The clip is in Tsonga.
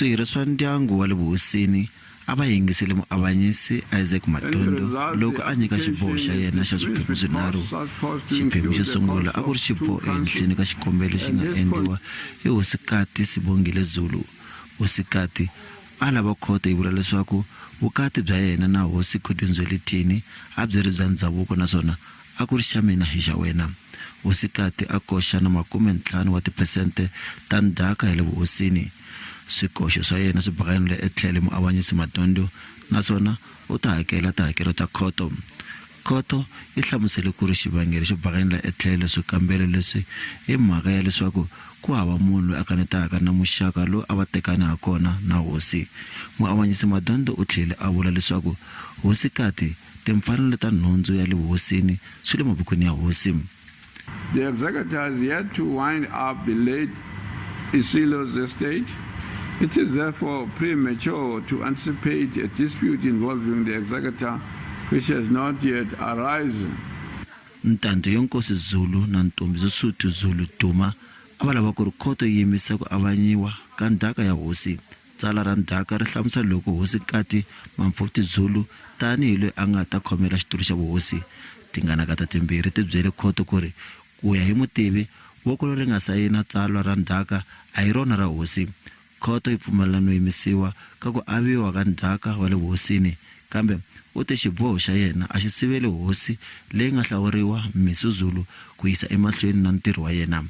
swirho swa ndyangu wa le vuhosini a va yingisele muavanyisi Isaac Matondo loko a nyika xiboho xa yena xa swiphemu swinharhu. Xiphemu xo sungula a ku ri xiboho ehenhleni ka xikombelo lexi nga endliwa hi hosikati Sibongile Zulu. Hosikati a lava khoto yi vula leswaku vukati bya yena na hosi Goodwill Zwelithini a byi ri bya ndhavuko naswona a ku ri xa mina hi xa wena. Hosikati a koxa na 50% wa tiphesente ta ndhaka ya le vuhosini. Swikoxo swa yena swi bakanile etlhelo muavanyisi Matondo naswona u ta hakela tihakelo ta khoto. Khoto yi hlamusele ku ri xivangelo xo bakanela etlhelo swikambelo leswi hi mhaka ya leswaku ku hava munhu loyi a kanetaka na muxaka lowu a va tekana ha kona na hosi. Muavanyisi Matondo u tlhele a vula leswaku hosikati timfanelo ta nhundzu ya le vuhosini swi le mavokweni ya hosi. The executor has yet to wind up the late Isilo's estate. It is therefore premature to anticipate a dispute involving the executor which has not yet arisen. Ntandoyenkosi Zulu na Ntombizosuthu Zulu-Duma a va lava ku ri khoto yi yimisa ku avanyiwa ka ndhaka ya hosi. Tsala ra ndhaka ri hlamusela loko hosikati Mamfokti Zulu tanihi loyi a nga ta khomela xitulu xa vuhosi. Tinganakata timbirhi ti byele khoto ku ri ku ya hi mutivi voko leri nga sayina tsalwa ra ndhaka a hi rona ra hosi. Khoto yi pfumelela no yimisiwa ka ku aviwa ka ndhaka wa le vuhosini kambe u te xiboho xa yena a xi siveli hosi leyi nga hlawuriwa Misuzulu ku yisa emahlweni na ntirho wa yena.